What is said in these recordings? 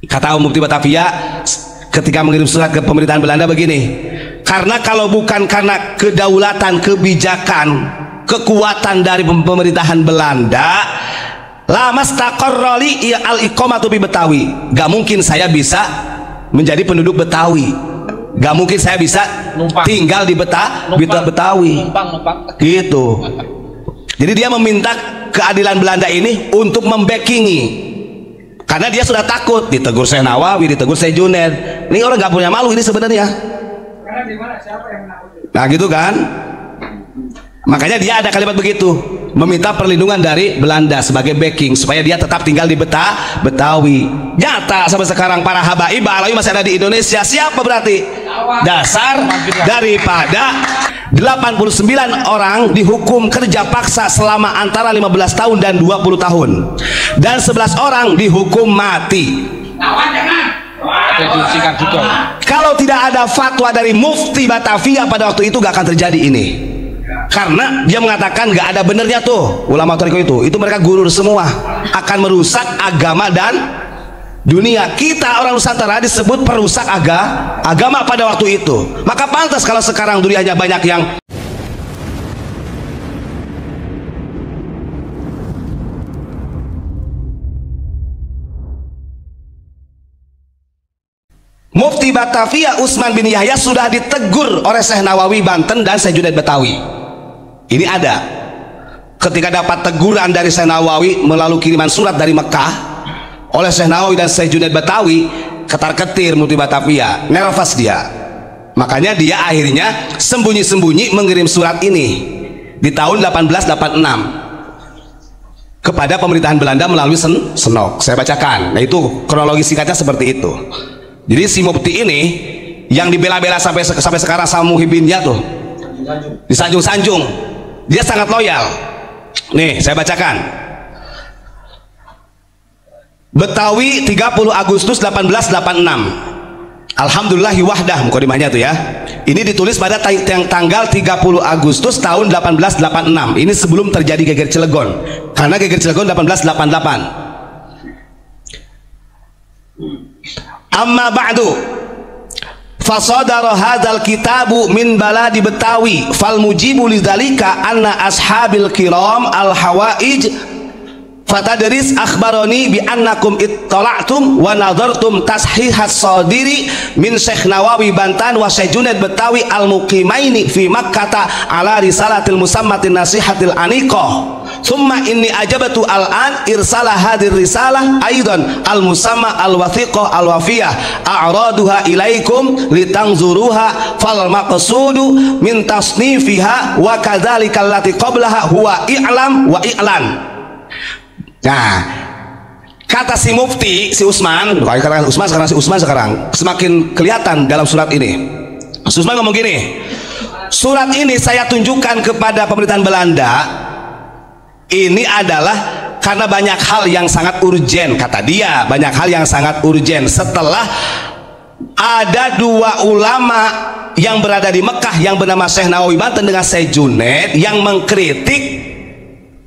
Kata Mufti Batavia ketika mengirim surat ke pemerintahan Belanda begini, karena kalau bukan karena kedaulatan, kebijakan, kekuatan dari pemerintahan Belanda, lamastaqarrali al-iqamatu bi Betawi, gak mungkin saya bisa menjadi penduduk Betawi, gak mungkin saya bisa tinggal di Betawi gitu. Jadi dia meminta keadilan Belanda ini untuk membackingi, karena dia sudah takut ditegur Syekh Nawawi, ditegur Syekh Junaid. Ini orang gak punya malu ini sebenarnya. Nah gitu kan, makanya dia ada kalimat begitu, meminta perlindungan dari Belanda sebagai backing supaya dia tetap tinggal di Betawi. Nyata sampai sekarang para habaib Alawi masih ada di Indonesia. Siapa berarti? Dasar daripada 89 orang dihukum kerja paksa selama antara 15 tahun dan 20 tahun, dan 11 orang dihukum mati. Kalau tidak ada fatwa dari Mufti Batavia pada waktu itu gak akan terjadi ini, karena dia mengatakan gak ada benernya tuh ulama Thariqah itu mereka gurur semua, akan merusak agama dan dunia. Kita orang Nusantara disebut perusak agama pada waktu itu. Maka pantas kalau sekarang dunianya banyak yang Mufti Batavia Utsman bin Yahya sudah ditegur oleh Syekh Nawawi Banten dan Syekh Junaid Betawi. Ini ada ketika dapat teguran dari Syekh Nawawi melalui kiriman surat dari Mekah oleh Syekh Nawawi dan Syekh Junaid Betawi, ketar-ketir Mufti Batavia, nervous dia. Makanya dia akhirnya sembunyi-sembunyi mengirim surat ini di tahun 1886 kepada pemerintahan Belanda melalui Senok. Saya bacakan. Nah itu kronologi singkatnya seperti itu. Jadi si Mufti ini yang dibela-bela sampai sekarang sama muhibinnya tuh, disanjung-sanjung, dia sangat loyal. Nih saya bacakan. Betawi 30 Agustus 1886. Alhamdulillahi wahdah, mukadimahnya tuh ya. Ini ditulis pada tanggal 30 Agustus tahun 1886. Ini sebelum terjadi geger Cilegon, karena geger Cilegon 1888. Amma ba'du, fasadara hadzal kitabu min baladi Betawi, fal mujibu lidzalika anna ashabil kiram al hawaij fatadris akhbaroni bi annakum ittala'tum wa nadartum tashihat sadiri min Syekh Nawawi Bantan wa Syekh Junaid Betawi al muqimaini fi Makkah ala risalatil musammatin nasihatil aniqah. Thumma inni ajabatu al-an irsala hadir risalah aidan al-musamma al-wathiqah al-wafiyah a'raduha ilaikum litangzuruha fal maqsudu min tasnifiha wa kadzalika allati qablaha huwa i'lam wa i'lan. Nah, kata si Mufti, si Utsman, sekarang si Utsman sekarang semakin kelihatan dalam surat ini. Si Utsman ngomong gini, surat ini saya tunjukkan kepada pemerintahan Belanda. Ini adalah karena banyak hal yang sangat urgen, kata dia, banyak hal yang sangat urgen. Setelah ada dua ulama yang berada di Mekah yang bernama Syekh Nawawi Banten dengan Syekh Junaid yang mengkritik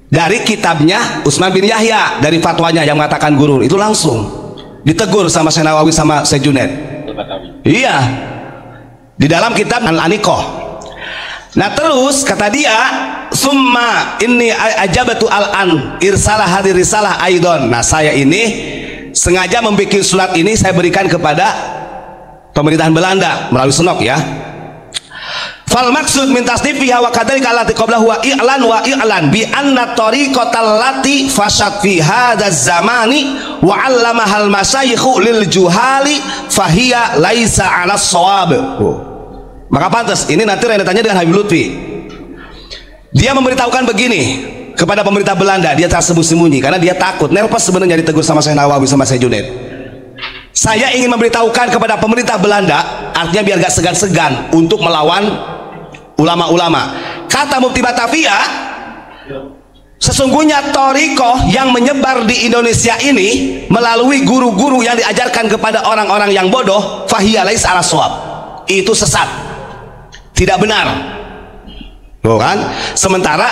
dari kitabnya Utsman bin Yahya, dari fatwanya yang mengatakan gurur, itu langsung ditegur sama Syekh Nawawi sama Syekh Junaid. Iya, di dalam kitab Al-Aniqah. Nah terus kata dia, summa inni ajabatu al-an irsalah hadir risalah aidon. Nah saya ini sengaja membuat surat ini, saya berikan kepada pemerintahan Belanda melalui Senok ya. Fal maksud min tasnifiha wa kadzalika allati qablahu wa i'lan wa i'lan bi anna tariqatal lati fashat fi hadzal zamani wa 'allamahal masyayikhu lil juhali fahiya laisa 'ala shawab. Maka pantas ini nanti rentetannya dengan Habib Lutfi. Dia memberitahukan begini kepada pemerintah Belanda, dia tersembunyi-sembunyi karena dia takut, nervous sebenarnya ditegur sama Syekh Nawawi sama Syekh Junaid. Saya ingin memberitahukan kepada pemerintah Belanda, artinya biar gak segan-segan untuk melawan ulama-ulama. Kata Mufti Batavia, sesungguhnya thariqah yang menyebar di Indonesia ini melalui guru-guru yang diajarkan kepada orang-orang yang bodoh, fahiya laisa ala shawab, itu sesat, tidak benar. Loh kan? Sementara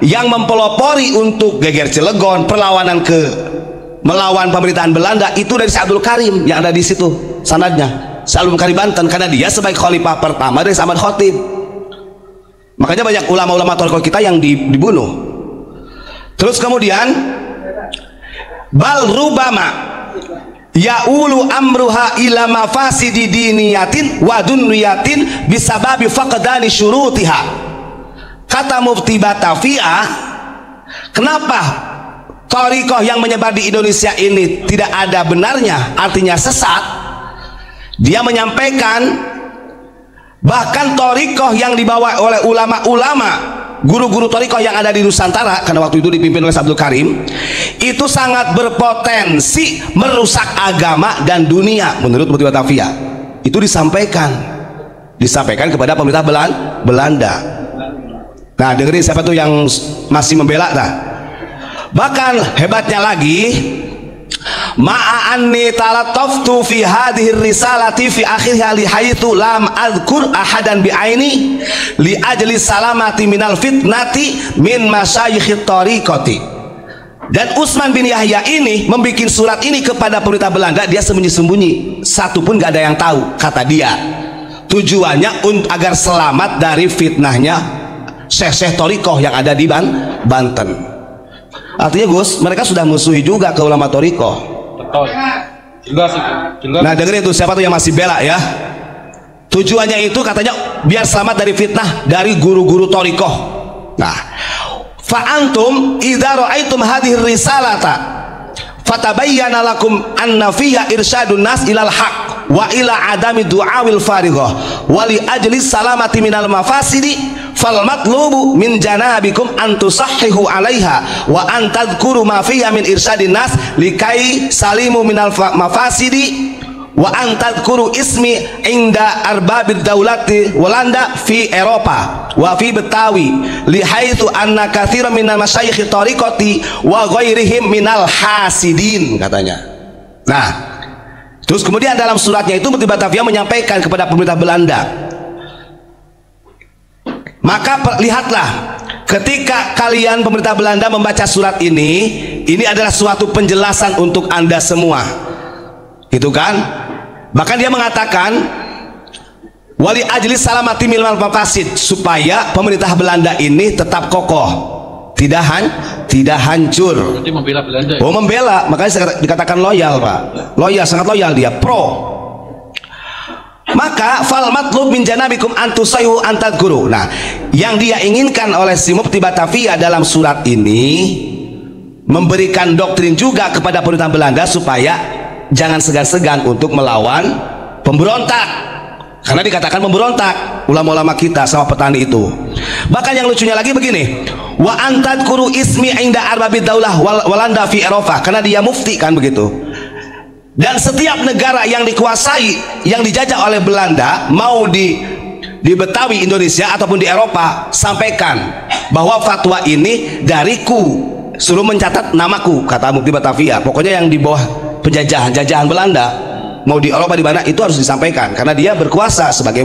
yang mempelopori untuk geger Cilegon, perlawanan ke melawan pemerintahan Belanda itu dari Syekh Abdul Karim yang ada di situ sanadnya, Syekh Abdul Karim Banten, karena dia sebagai khalifah pertama dari Ahmad Khatib. Makanya banyak ulama-ulama thariqah kita yang dibunuh. Terus kemudian bal rubama ya'ulu amruha ila mafasidi diniyatin wa dunniyatin bisababi faqdani syurutiha. Kata Mufti Batavia, kenapa thariqah yang menyebar di Indonesia ini tidak ada benarnya, artinya sesat? Dia menyampaikan bahkan thariqah yang dibawa oleh ulama-ulama, guru-guru thariqah yang ada di Nusantara, karena waktu itu dipimpin oleh Abdul Karim, itu sangat berpotensi merusak agama dan dunia menurut Mufti Batavia. Itu disampaikan kepada pemerintah Belanda. Nah, dengerin siapa tuh yang masih membela dah. Bahkan hebatnya lagi, ma'anni talataftu fi hadhihi risalati fi akhirha li haitsu lam adhkur ahadan bi aini li ajli salamati minal fitnati min masyayikh tariqati. Dan Utsman bin Yahya ini membuat surat ini kepada pemerintah Belanda, dia sembunyi-sembunyi, satu pun gak ada yang tahu, kata dia. Tujuannya agar selamat dari fitnahnya syekh-syekh tariqah yang ada di Banten. Artinya Gus, mereka sudah musuhi juga ke ulama thariqah. Betul. Jelas itu. Jelas. Nah, dengerin itu siapa tuh yang masih bela ya. Tujuannya itu katanya biar selamat dari fitnah dari guru-guru thariqah. Nah, fa antum idza ra'aitum hadhihi risalata fatabayyana lakum anna fiha irsyadun nas ilal haq wa ila adami du'awil farighah wa li ajli salamati minal mafasidi fal matlubu min janabikum an tusahhihu 'alaiha wa an tadhkuru ma fiha min irsyadin nas likai salimu minal mafasidi wa an tadhkuru ismi inda arbabid daulati Walanda fi Eropa wa fi Betawi li haitsu anna katsiran minal masyayikh tariqati wa ghairihim minal hasidin, katanya. Nah, terus kemudian dalam suratnya itu Mufti Batavia menyampaikan kepada pemerintah Belanda, maka lihatlah, ketika kalian pemerintah Belanda membaca surat ini adalah suatu penjelasan untuk Anda semua, gitu kan? Bahkan dia mengatakan wali ajli salamati minal mafasid, supaya pemerintah Belanda ini tetap kokoh, tidak hancur. Berarti membela Belanda. Oh, membela, makanya dikatakan loyal, Pak. Loyal, sangat loyal dia, pro. Maka fal matlub min janabikum antusayu antad guru. Nah, yang dia inginkan oleh si Mufti Batavia dalam surat ini memberikan doktrin juga kepada pemerintah Belanda supaya jangan segan-segan untuk melawan pemberontak, karena dikatakan pemberontak ulama-ulama kita sama petani itu. Bahkan yang lucunya lagi begini, wa antad guru ismi inda arbabid daulah Walanda fi Eropa, karena dia mufti kan begitu. Dan setiap negara yang dikuasai, yang dijajah oleh Belanda, mau di Betawi Indonesia ataupun di Eropa, sampaikan bahwa fatwa ini dariku, suruh mencatat namaku, kata Mufti Batavia. Pokoknya yang di bawah jajahan Belanda, mau di Eropa di mana, itu harus disampaikan karena dia berkuasa sebagai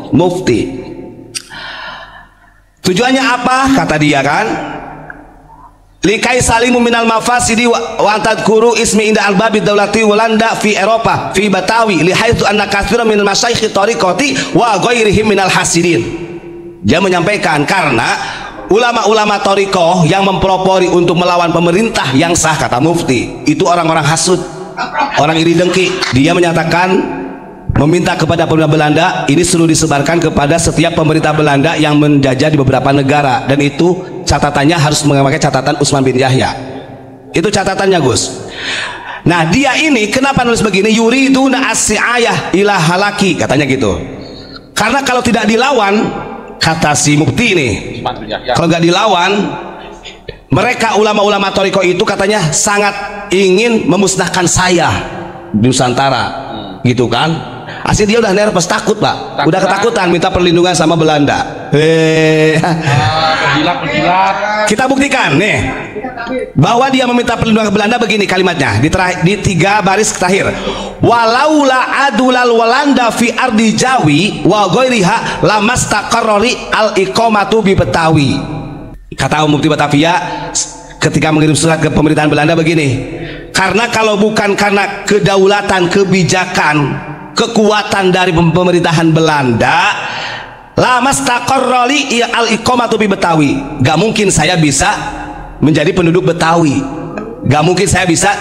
mufti. Tujuannya apa? Kata dia kan, likai salimu minal mafasidi wa antadkuru ismi inda albabid daulati Walanda fi Eropa fi Betawi li haitsu anna katsiran minal masyayikh tariqati wa ghairihim minal hasidin. Dia menyampaikan karena ulama-ulama thariqah yang mempelopori untuk melawan pemerintah yang sah, kata mufti, itu orang-orang hasud, orang iri dengki. Dia menyatakan, meminta kepada pemerintah Belanda ini suruh disebarkan kepada setiap pemerintah Belanda yang menjajah di beberapa negara, dan itu catatannya harus memakai catatan Utsman bin Yahya. Itu catatannya, Gus. Nah, dia ini kenapa nulis begini? Yuriduna as-si'ayah ila halaki, katanya gitu. Karena kalau tidak dilawan, kata si mufti ini, kalau nggak dilawan, mereka ulama-ulama thariqah itu katanya sangat ingin memusnahkan saya di Nusantara, gitu kan? Asli dia udah nervous, takut, Pak. Udah ketakutan, minta perlindungan sama Belanda. Penjilat. Kita buktikan nih bahwa dia meminta perlindungan ke Belanda. Begini kalimatnya di 3 baris terakhir, walaula adulal Walanda fi ardi Jawi wa ghairiha lamastaqarrari al iqamatu bi Betawi. Kata Mufti Batavia ketika mengirim surat ke pemerintahan Belanda begini, Karena kalau bukan karena kedaulatan, kebijakan, kekuatan dari pemerintahan Belanda, lama staqarroli al-iqamatu bi Betawi. Gak mungkin saya bisa menjadi penduduk Betawi. Gak mungkin saya bisa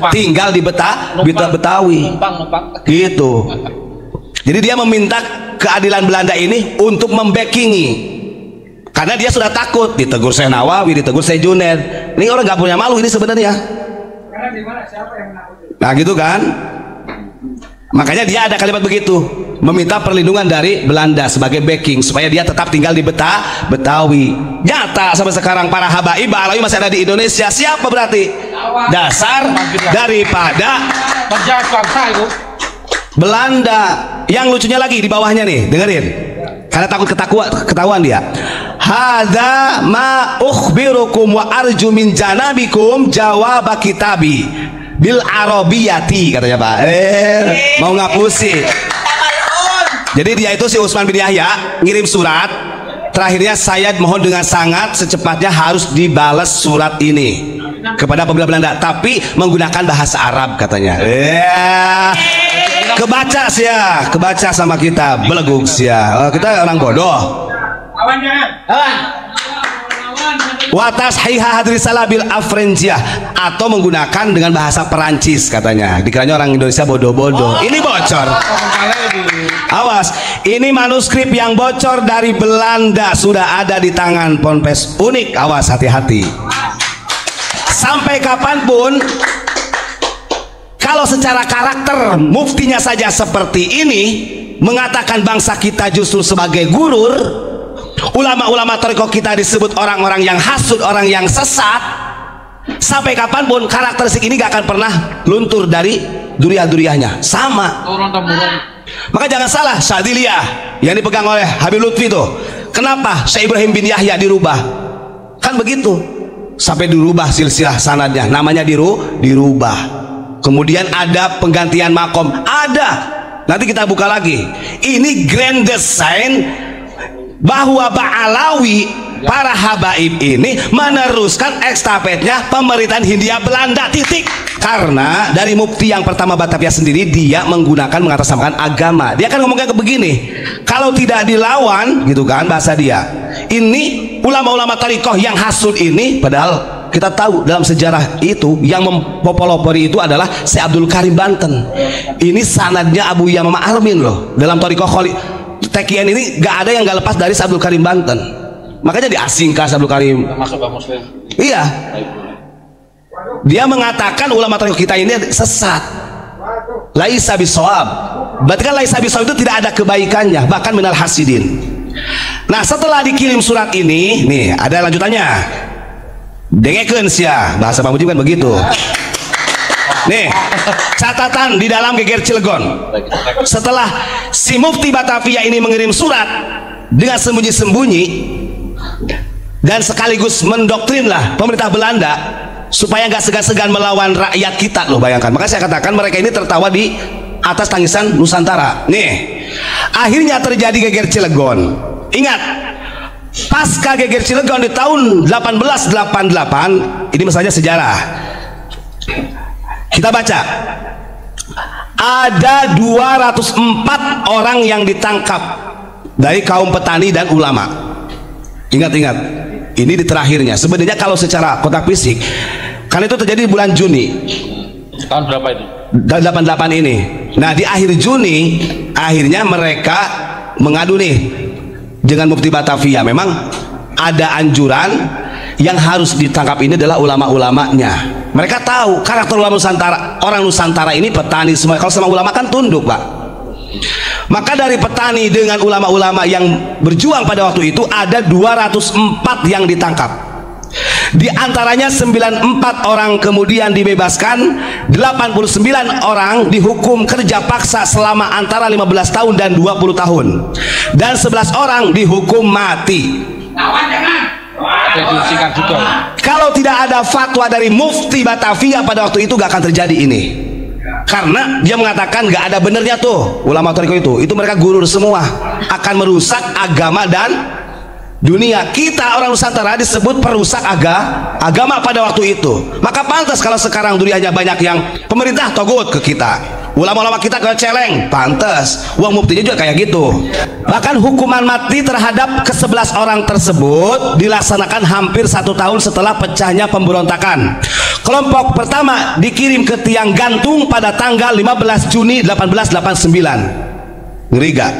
tinggal di Betawi. Gitu. Jadi dia meminta keadilan Belanda ini untuk membackingi. Karena dia sudah takut ditegur Syekh Nawawi, ditegur Syekh Junaid. Ini orang gak punya malu ini sebenarnya. Nah gitu kan. Makanya dia ada kalimat begitu, meminta perlindungan dari Belanda sebagai backing supaya dia tetap tinggal di Betawi. Nyata sampai sekarang para habaib Alawi masih ada di Indonesia. Siapa berarti? Dasar daripada Belanda. Yang lucunya lagi di bawahnya nih, dengerin. Karena takut ketahuan dia. Hadza ma ukhbirukum wa arju min janabikum jawab kitabi bil arabiyati, katanya Pak. Mau ngapusi. Jadi dia itu si Utsman bin Yahya ngirim surat. Terakhirnya saya mohon dengan sangat secepatnya harus dibalas surat ini kepada pemerintah Belanda, tapi menggunakan bahasa Arab katanya. Kebaca sih ya, kebaca sama kita, beleguk sih ya. Kita orang bodoh. Watas hiha hadrisalah bil afrensiah, atau menggunakan dengan bahasa Perancis katanya. Dikiranya orang Indonesia bodoh-bodoh. Ini bocor. Awas, ini manuskrip yang bocor dari Belanda sudah ada di tangan Ponpes Unik. Awas, hati-hati. Sampai kapanpun, kalau secara karakter muftinya saja seperti ini, mengatakan bangsa kita justru sebagai gurur, ulama-ulama thariqah kita disebut orang-orang yang hasud, orang yang sesat. Sampai kapanpun karakteristik ini gak akan pernah luntur dari duriah-duriahnya. Sama. Maka jangan salah, Syadziliyah yang dipegang oleh Habib Lutfi itu, kenapa Syekh Ibrahim bin Yahya dirubah? Kan begitu. Sampai dirubah silsilah sanadnya, namanya dirubah. Kemudian ada penggantian makom, ada. Nanti kita buka lagi. Ini grand design bahwa Ba'alawi, para habaib ini meneruskan estafetnya pemerintahan Hindia Belanda, titik. Karena dari mufti yang pertama Batavia sendiri, dia menggunakan mengatasnamakan agama. Dia kan ngomongnya begini, kalau tidak dilawan gitu kan bahasa dia, ini ulama-ulama thariqah yang hasud ini, padahal kita tahu dalam sejarah itu yang mempopolopori itu adalah Syekh Abdul Karim Banten. Ini sanadnya Abu Yamamah Armin loh. Dalam thariqah Tekian ini gak ada yang gak lepas dari Syekh Abdul Karim Banten. Makanya diasingkan Syekh Abdul Karim. Masuk ke Muslim. Iya. Dia mengatakan ulama thariqah kita ini sesat. Laisa bisawab. Berarti kan laisa bisawab itu tidak ada kebaikannya, bahkan minal hasidin. Nah, setelah dikirim surat ini, nih ada lanjutannya. Dengekeun sia, bahasa Pak Mujib kan begitu. Nih, catatan di dalam Geger Cilegon. Setelah si Mufti Batavia ini mengirim surat dengan sembunyi-sembunyi dan sekaligus mendoktrinlah pemerintah Belanda supaya nggak segan-segan melawan rakyat kita loh, bayangkan. Maka saya katakan mereka ini tertawa di atas tangisan Nusantara. Nih, akhirnya terjadi Geger Cilegon. Ingat, pasca Geger Cilegon di tahun 1888, ini misalnya sejarah. Kita baca, ada 204 orang yang ditangkap dari kaum petani dan ulama. Ingat-ingat, ini di terakhirnya. Sebenarnya kalau secara kotak fisik, kan itu terjadi di bulan Juni. Tahun berapa itu? 88 ini. Nah, di akhir Juni, akhirnya mereka mengadu nih dengan Mufti Batavia. Memang ada anjuran yang harus ditangkap ini adalah ulama-ulamanya. Mereka tahu karakter ulama Nusantara, orang Nusantara ini petani semua. Kalau sama ulama kan tunduk, Pak. Maka dari petani dengan ulama-ulama yang berjuang pada waktu itu ada 204 yang ditangkap. Di antaranya 94 orang kemudian dibebaskan, 89 orang dihukum kerja paksa selama antara 15 tahun dan 20 tahun, dan 11 orang dihukum mati. Kalau tidak ada fatwa dari Mufti Batavia pada waktu itu gak akan terjadi ini. Karena dia mengatakan gak ada benernya tuh ulama thariqah itu mereka gurur semua, akan merusak agama dunia. Kita orang Nusantara disebut perusak agama pada waktu itu. Maka pantas kalau sekarang dunianya banyak yang pemerintah togut ke kita, ulama-ulama kita ke celeng, pantas. Uang muftinya juga kayak gitu. Bahkan hukuman mati terhadap ke-11 orang tersebut dilaksanakan hampir 1 tahun setelah pecahnya pemberontakan. Kelompok pertama dikirim ke tiang gantung pada tanggal 15 Juni 1889. Ngeri gak?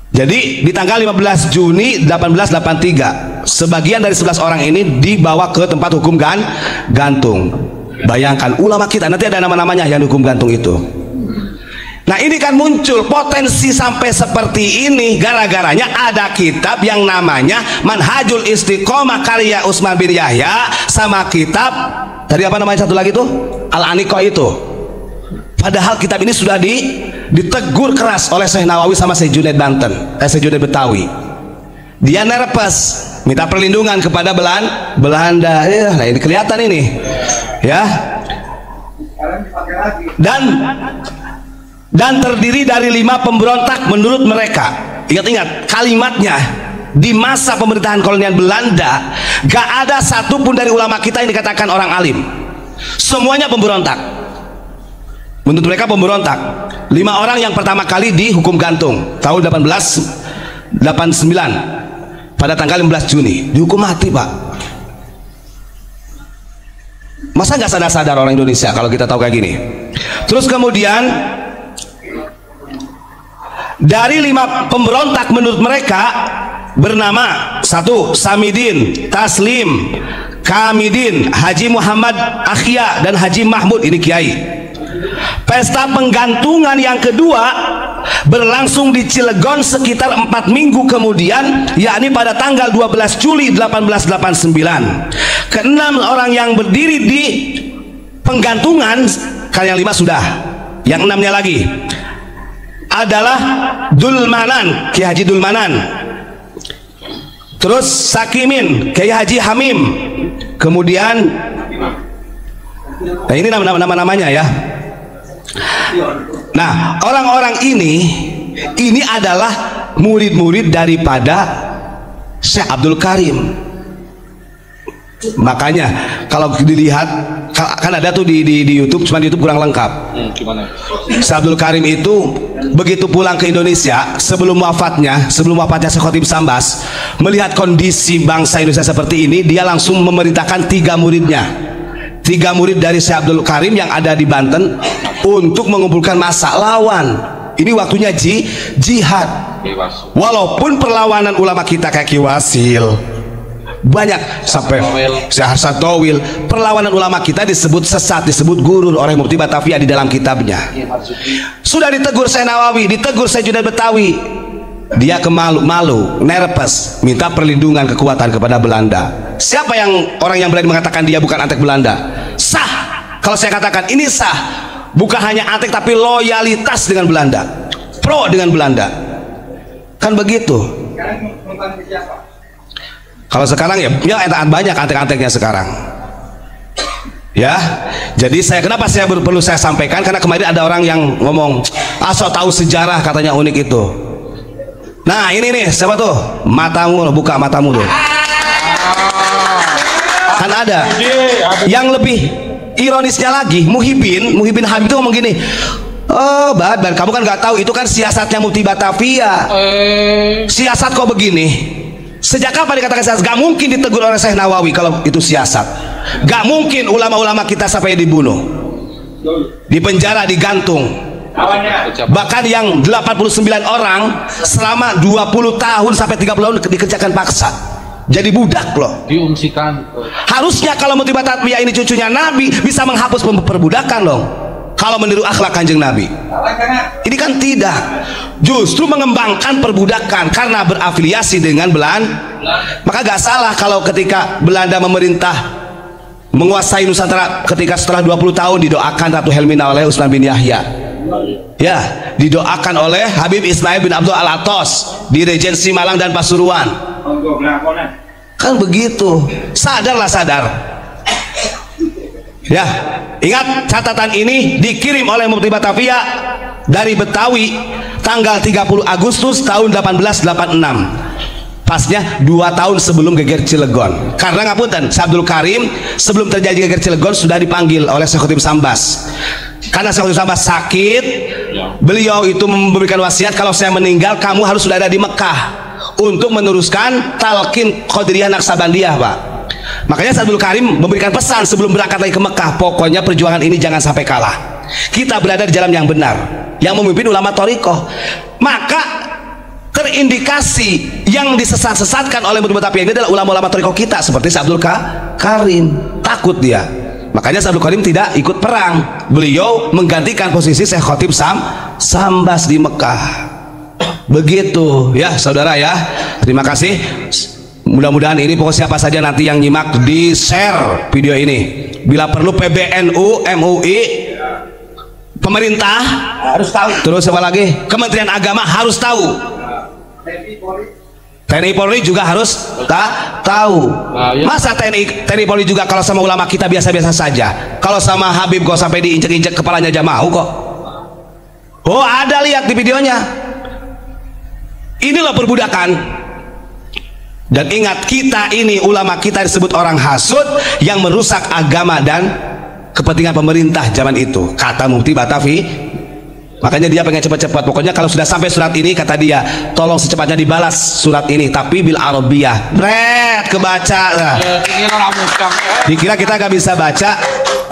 Jadi di tanggal 15 Juni 1883 sebagian dari 11 orang ini dibawa ke tempat hukum gantung. Bayangkan ulama kita, nanti ada nama-namanya yang dihukum gantung itu. Nah ini kan muncul potensi sampai seperti ini gara-garanya ada kitab yang namanya Manhajul Istiqomah karya Utsman bin Yahya, sama kitab tadi apa namanya satu lagi tuh, Al-Aniqah itu. Padahal kitab ini sudah ditegur keras oleh Syekh Nawawi sama Syekh Junaid Banten, Syekh Junaid Betawi. Dia nerepes, minta perlindungan kepada Belanda. Nah ini kelihatan ini, ya. Dan terdiri dari 5 pemberontak menurut mereka. Ingat-ingat kalimatnya, di masa pemerintahan kolonial Belanda gak ada satupun dari ulama kita yang dikatakan orang alim. Semuanya pemberontak. Menurut mereka pemberontak. 5 orang yang pertama kali dihukum gantung tahun 1889 pada tanggal 15 Juni dihukum mati, Pak. Masa nggak sadar-sadar orang Indonesia kalau kita tahu kayak gini. Terus kemudian dari 5 pemberontak menurut mereka bernama 1 Samidin, Taslim, Kamidin, Haji Muhammad Akhya, dan Haji Mahmud, ini kiai. Pesta penggantungan yang kedua berlangsung di Cilegon sekitar 4 minggu kemudian, yakni pada tanggal 12 Juli 1889. Ke-6 orang yang berdiri di penggantungan, kan yang 5 sudah, yang 6-nya lagi adalah Dulmanan, Kiai Haji Dulmanan, terus Sakimin, Kiai Haji Hamim, kemudian nah ini nama-namanya ya. Nah orang-orang ini adalah murid-murid daripada Syekh Abdul Karim. Makanya kalau dilihat kan ada tuh di YouTube, cuma di YouTube kurang lengkap. Gimana? Syekh Abdul Karim itu begitu pulang ke Indonesia, sebelum wafatnya Syekh Khotib Sambas, melihat kondisi bangsa Indonesia seperti ini, dia langsung memerintahkan 3 muridnya, 3 murid dari Syekh Abdul Karim yang ada di Banten untuk mengumpulkan massa lawan. Ini waktunya jihad. Walaupun perlawanan ulama kita kayak Ki Wasil banyak sampai Syekh Hasan Towil, perlawanan ulama kita disebut sesat, disebut gurur oleh Mufti Batavia di dalam kitabnya. Sudah ditegur Syekh Nawawi, ditegur Syekh Junaid Betawi, dia malu, nervous, minta perlindungan kekuatan kepada Belanda. Siapa yang orang yang berani mengatakan dia bukan antek Belanda? Sah. Kalau saya katakan ini sah, bukan hanya antek tapi loyalitas dengan Belanda, pro dengan Belanda, kan begitu. Kalau sekarang ya banyak antek-anteknya sekarang. Ya, jadi kenapa saya perlu saya sampaikan, karena kemarin ada orang yang ngomong asal tahu sejarah katanya unik itu. Nah ini nih siapa tuh? Matamu, buka matamu tuh. Kan ada yang lebih ironisnya lagi, Muhyiddin Habib itu ngomong gini, oh Bad, kamu kan nggak tahu itu kan siasatnya Mufti Batavia. Siasat kok begini? Sejak kapan dikatakan siasat? Gak mungkin ditegur oleh Syekh Nawawi kalau itu siasat. Gak mungkin ulama-ulama kita sampai dibunuh, dipenjara, digantung. Bahkan yang 89 orang selama 20 tahun sampai 30 tahun dikerjakan paksa, jadi budak loh, diungsikan. Harusnya kalau Mufti Batavia ini cucunya Nabi bisa menghapus perbudakan loh, kalau meniru akhlak Kanjeng Nabi. Ini kan tidak, justru mengembangkan perbudakan karena berafiliasi dengan Belanda. Maka gak salah kalau ketika Belanda memerintah menguasai Nusantara, ketika setelah 20 tahun didoakan Ratu Helmina oleh Utsman bin Yahya, ya, didoakan oleh Habib Ismail bin Abdul Al-Atos di Regensi Malang dan Pasuruan. Kan begitu. Sadar. Ya, ingat catatan ini dikirim oleh Mufti Batavia dari Betawi tanggal 30 Agustus tahun 1886. pasnya 2 tahun sebelum geger Cilegon. Karena ngapunten, Abdul Karim sebelum terjadi geger Cilegon sudah dipanggil oleh Syekh Khotib Sambas. Karena Syekh Khotib Sambas sakit, beliau itu memberikan wasiat, kalau saya meninggal kamu harus sudah ada di Mekah untuk meneruskan talqin Qadiriyah Naksabandiyah, Pak. Makanya Abdul Karim memberikan pesan sebelum berangkat lagi ke Mekah, pokoknya perjuangan ini jangan sampai kalah. Kita berada di jalan yang benar, yang memimpin ulama thariqah. Maka terindikasi yang disesat-sesatkan oleh Muhammad ini adalah ulama-ulama thariqah kita, seperti Abdul Karim. Takut dia, makanya Abdul Karim tidak ikut perang. Beliau menggantikan posisi Syekh Khotib Sambas di Mekah. Begitu ya saudara ya. Terima kasih. Mudah-mudahan ini pokoknya siapa saja nanti yang nyimak di share video ini. Bila perlu PBNU, MUI, pemerintah harus tahu. Terus apa lagi? Kementerian Agama harus tahu. TNI Polri juga harus tahu. Masa TNI Polri juga kalau sama ulama kita biasa-biasa saja. Kalau sama Habib kok sampai diinjek-injek kepalanya aja mau kok. Oh ada, lihat di videonya. Inilah perbudakan. Dan ingat, kita ini ulama kita disebut orang hasud yang merusak agama dan kepentingan pemerintah zaman itu, kata Mufti Batavi. Makanya dia pengen cepat-cepat. Pokoknya kalau sudah sampai surat ini, kata dia, tolong secepatnya dibalas surat ini, tapi bil Arabiyah. Kebaca. Dikira kita nggak bisa baca.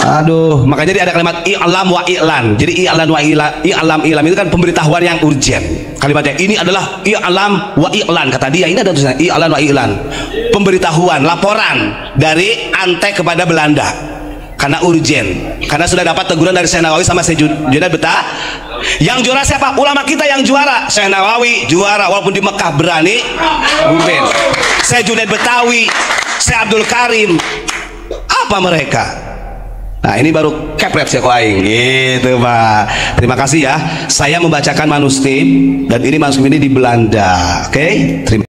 Aduh, makanya dia ada kalimat i'lam wa i'lan. Jadi i'lan wa i'lam itu kan pemberitahuan yang urgent. Kalimatnya ini adalah i'lam wa i'lan, kata dia. Ini ada tulisannya i'lan wa i'lan. Pemberitahuan, laporan dari Ante kepada Belanda. Karena urgent. Karena sudah dapat teguran dari Syekh Nawawi sama Syekh Junaid Betawi. Yang juara siapa? Ulama kita yang juara. Syekh Nawawi juara walaupun di Mekah berani. Buben. Syekh Junaid Betawi, Syekh Abdul Karim. Apa mereka? Nah ini baru kepret ya aing gitu Pak. Terima kasih ya. Saya membacakan manuskrip dan ini manuskrip ini di Belanda. Oke? Terima